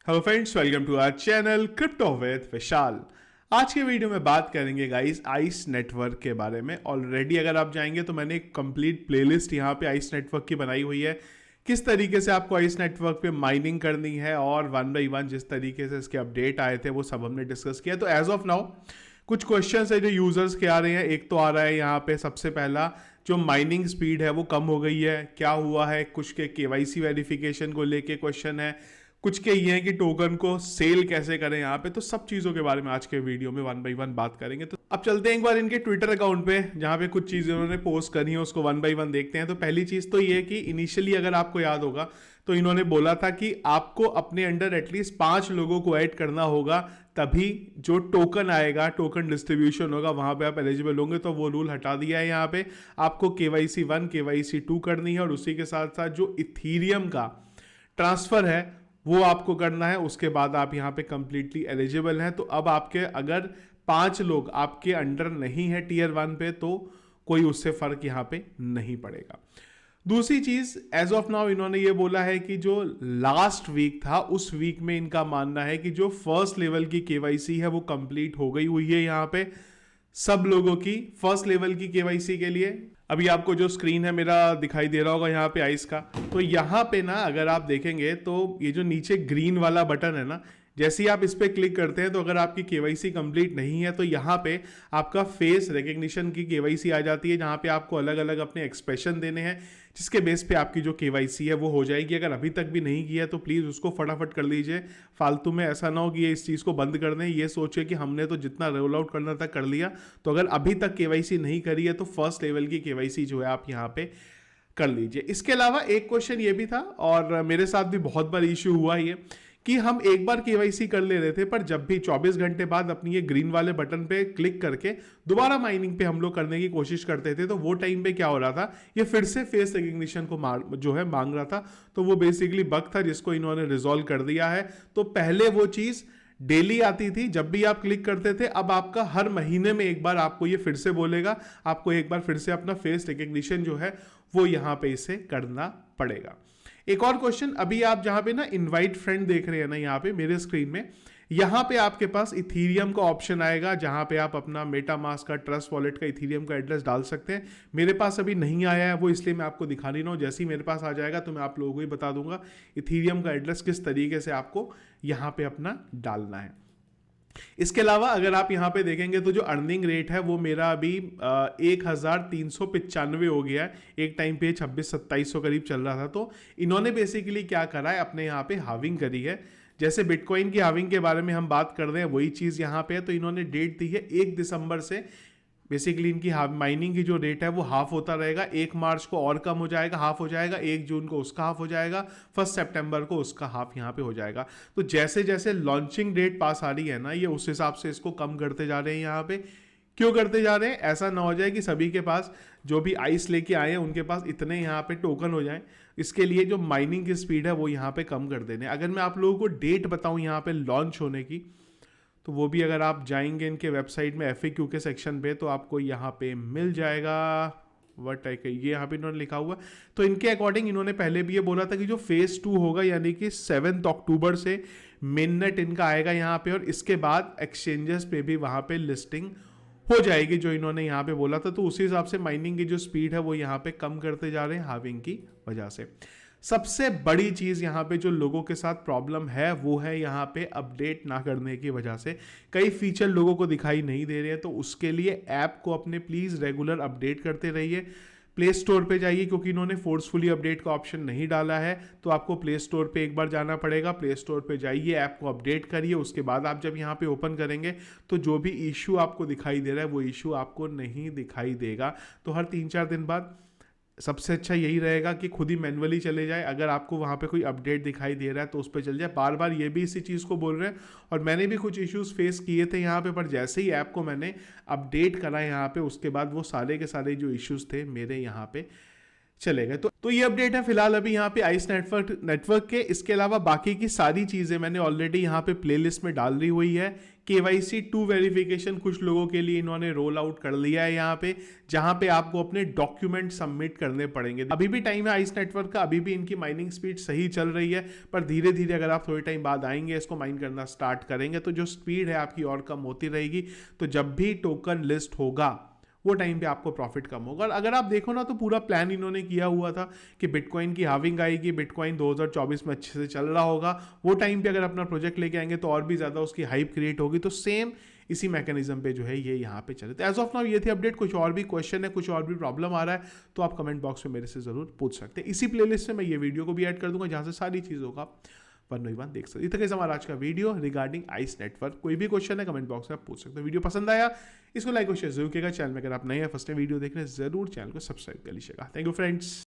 Hello friends, welcome to our channel crypto with Vishal. आज के video में बात करेंगे गाइस आइस नेटवर्क के बारे में। ऑलरेडी अगर आप जाएंगे तो मैंने एक कंप्लीट प्लेलिस्ट यहाँ पे आइस नेटवर्क की बनाई हुई है, किस तरीके से आपको आइस नेटवर्क पे माइनिंग करनी है और वन बाई वन जिस तरीके से इसके अपडेट आए थे वो सब हमने डिस्कस किया। तो एज ऑफ नाउ कुछ क्वेश्चंस है जो यूजर्स के आ रहे हैं। एक तो आ रहा है यहाँ पे सबसे पहला, जो माइनिंग स्पीड है वो कम हो गई है, क्या हुआ है। कुछ के केवाईसी वेरिफिकेशन को लेके क्वेश्चन है, कुछ के ये है कि टोकन को सेल कैसे करें यहाँ पे। तो सब चीज़ों के बारे में आज के वीडियो में वन बाई वन बात करेंगे। तो अब चलते हैं एक बार इनके ट्विटर अकाउंट पे, जहाँ पे कुछ चीज़ें उन्होंने पोस्ट करी है उसको वन बाई वन देखते हैं। तो पहली चीज़ तो ये है कि इनिशियली अगर आपको याद होगा तो इन्होंने बोला था कि आपको अपने अंडर एटलीस्ट 5 लोगों को ऐड करना होगा, तभी जो टोकन आएगा, टोकन डिस्ट्रीब्यूशन होगा, वहां पे आप एलिजिबल होंगे। तो वो रूल हटा दिया है। यहाँ पे आपको केवाईसी 1 केवाईसी 2 करनी है और उसी के साथ साथ जो इथीरियम का ट्रांसफर है वो आपको करना है। उसके बाद आप यहाँ पे कंप्लीटली एलिजिबल हैं। तो अब आपके अगर 5 लोग आपके अंडर नहीं है टीयर 1 पे तो कोई उससे फर्क यहाँ पे नहीं पड़ेगा। दूसरी चीज, एज ऑफ नाउ इन्होंने ये बोला है कि जो लास्ट वीक था उस वीक में इनका मानना है कि जो फर्स्ट लेवल की केवाईसी है वो कंप्लीट हो गई हुई है। यहाँ पे सब लोगों की फर्स्ट लेवल की केवाईसी के लिए अभी आपको जो स्क्रीन है मेरा दिखाई दे रहा होगा यहाँ पे आइस का। तो यहाँ पे ना अगर आप देखेंगे तो ये जो नीचे ग्रीन वाला बटन है ना, जैसे ही आप इस पर क्लिक करते हैं तो अगर आपकी केवाईसी कंप्लीट नहीं है तो यहाँ पे आपका फेस रिकग्निशन की केवाईसी आ जाती है, जहाँ पे आपको अलग अलग अपने एक्सप्रेशन देने हैं, जिसके बेस पे आपकी जो केवाईसी है वो हो जाएगी। अगर अभी तक भी नहीं किया तो प्लीज़ उसको फटाफट कर लीजिए। फालतू में ऐसा ना हो कि ये इस चीज़ को बंद कर दें, ये सोचे कि हमने तो जितना रोल आउट करना था कर लिया। तो अगर अभी तक केवाईसी नहीं करी है तो फर्स्ट लेवल की केवाईसी जो है आप यहाँ पे कर लीजिए। इसके अलावा एक क्वेश्चन ये भी था और मेरे साथ भी बहुत बार इश्यू हुआ ये कि हम एक बार केवाईसी कर ले रहे थे, पर जब भी 24 घंटे बाद अपनी ये ग्रीन वाले बटन पे क्लिक करके दोबारा माइनिंग पे हम लोग करने की कोशिश करते थे तो वो टाइम पे क्या हो रहा था, ये फिर से फेस रिकग्निशन को जो है मांग रहा था। तो वो बेसिकली बग था जिसको इन्होंने रिजॉल्व कर दिया है। तो पहले वो चीज़ डेली आती थी, जब भी आप क्लिक करते थे। अब आपका हर महीने में एक बार आपको ये फिर से बोलेगा, आपको एक बार फिर से अपना फेस रिकग्निशन जो है वो यहां पे इसे करना पड़ेगा। एक और क्वेश्चन, अभी आप जहां पे ना इनवाइट फ्रेंड देख रहे हैं ना यहाँ पे मेरे स्क्रीन में, यहां पे आपके पास इथीरियम का ऑप्शन आएगा जहां पे आप अपना मेटामास्क का, ट्रस्ट वॉलेट का, इथीरियम का एड्रेस डाल सकते हैं। मेरे पास अभी नहीं आया है वो, इसलिए मैं आपको दिखा नहीं रहा हूं। जैसे ही मेरे पास आ जाएगा तो मैं आप लोगों को ही बता दूंगा इथीरियम का एड्रेस किस तरीके से आपको यहां पे अपना डालना है। इसके अलावा अगर आप यहां पे देखेंगे तो जो अर्निंग रेट है वो मेरा अभी 1395 हो गया है। एक टाइम पे 26-27 करीब चल रहा था। तो इन्होंने बेसिकली क्या करा है, अपने यहाँ पे हाविंग करी है। जैसे बिटकॉइन की हाविंग के बारे में हम बात कर रहे हैं वही चीज़ यहाँ पे है। तो इन्होंने डेट दी है 1 दिसंबर से बेसिकली इनकी माइनिंग की जो रेट है वो हाफ होता रहेगा। 1 मार्च को और कम हो जाएगा, हाफ हो जाएगा। 1 जून को उसका हाफ हो जाएगा। 1 सितंबर को उसका हाफ यहाँ पे हो जाएगा। तो जैसे जैसे लॉन्चिंग डेट पास आ रही है ना, ये उस हिसाब से इसको कम करते जा रहे हैं। यहाँ पे क्यों करते जा रहे हैं, ऐसा ना हो जाए कि सभी के पास जो भी आइस लेके आए हैं उनके पास इतने यहाँ पे टोकन हो जाए। इसके लिए जो माइनिंग की स्पीड है वो यहाँ पे कम कर देने। अगर मैं आप लोगों को डेट बताऊँ यहाँ पे लॉन्च होने की, तो वो भी अगर आप जाएंगे इनके वेबसाइट में FAQ के सेक्शन पे तो आपको यहाँ पे मिल जाएगा। वट ये यहाँ पे इन्होंने लिखा हुआ। तो इनके अकॉर्डिंग इन्होंने पहले भी ये बोला था कि जो फेज 2 होगा यानी कि 7 अक्टूबर से मेननेट इनका आएगा यहाँ पे, और इसके बाद एक्सचेंजेस पे भी वहाँ पे लिस्टिंग हो जाएगी जो इन्होंने यहाँ पे बोला था। तो उसी हिसाब से माइनिंग की जो स्पीड है वो यहाँ पे कम करते जा रहे हैं हाविंग की वजह से। सबसे बड़ी चीज यहाँ पे जो लोगों के साथ प्रॉब्लम है वो है यहाँ पे अपडेट ना करने की वजह से कई फीचर लोगों को दिखाई नहीं दे रहे हैं। तो उसके लिए ऐप को अपने प्लीज रेगुलर अपडेट करते रहिए। प्ले स्टोर पे जाइए, क्योंकि इन्होंने फोर्सफुली अपडेट का ऑप्शन नहीं डाला है। तो आपको प्ले स्टोर पे एक बार जाना पड़ेगा। प्ले स्टोर पे जाइए, ऐप को अपडेट करिए। उसके बाद आप जब यहाँ पे ओपन करेंगे तो जो भी इशू आपको दिखाई दे रहा है वो इशू आपको नहीं दिखाई देगा। तो हर 3-4 दिन बाद सबसे अच्छा यही रहेगा कि खुद ही मैनुअली चले जाए। अगर आपको वहाँ पे कोई अपडेट दिखाई दे रहा है तो उस पर चल जाए। बार बार ये भी इसी चीज़ को बोल रहे हैं, और मैंने भी कुछ इश्यूज फेस किए थे यहाँ पे, पर जैसे ही ऐप को मैंने अपडेट करा यहाँ पे उसके बाद वो सारे के सारे जो इश्यूज थे मेरे यहाँ पे चलेगा। तो ये अपडेट है फिलहाल अभी यहाँ पे आइस नेटवर्क के। इसके अलावा बाकी की सारी चीज़ें मैंने ऑलरेडी यहाँ पे प्लेलिस्ट में डाल दी हुई है। KYC 2 वेरिफिकेशन कुछ लोगों के लिए इन्होंने रोल आउट कर लिया है यहाँ पे, जहाँ पे आपको अपने डॉक्यूमेंट सबमिट करने पड़ेंगे। अभी भी टाइम है आइस नेटवर्क का, अभी भी इनकी माइनिंग स्पीड सही चल रही है, पर धीरे धीरे अगर आप थोड़े टाइम बाद आएंगे, इसको माइन करना स्टार्ट करेंगे, तो जो स्पीड है आपकी और कम होती रहेगी। तो जब भी टोकन लिस्ट होगा वो टाइम पे आपको प्रॉफिट कम होगा। और अगर आप देखो ना, तो पूरा प्लान इन्होंने किया हुआ था कि बिटकॉइन की हाविंग आएगी, बिटकॉइन 2024 में अच्छे से चल रहा होगा, वो टाइम पे अगर अपना प्रोजेक्ट लेके आएंगे तो और भी ज़्यादा उसकी हाइप क्रिएट होगी। तो सेम इसी मैकेनिज्म पे जो है ये यहाँ पे चले। तो एज ऑफ नाउ ये थी अपडेट। कुछ और भी क्वेश्चन है, कुछ और भी प्रॉब्लम आ रहा है, तो आप कमेंट बॉक्स में मेरे से ज़रूर पूछ सकते हैं। इसी प्लेलिस्ट में मैं ये वीडियो को भी ऐड कर दूंगा, जहाँ से सारी चीज़ों का वन बाई वन देख सकते। इतना कैसे हमारा आज का वीडियो रिगार्डिंग आइस नेटवर्क। कोई भी क्वेश्चन है कमेंट बॉक्स में आप पूछ सकते हो। वीडियो पसंद आया इसको लाइक और शेयर जरूर कीजिएगा। चैनल में अगर आप नए हैं, फर्स्ट टाइम वीडियो देख रहे हैं, जरूर चैनल को सब्सक्राइब कर लीजिएगा। Thank you friends.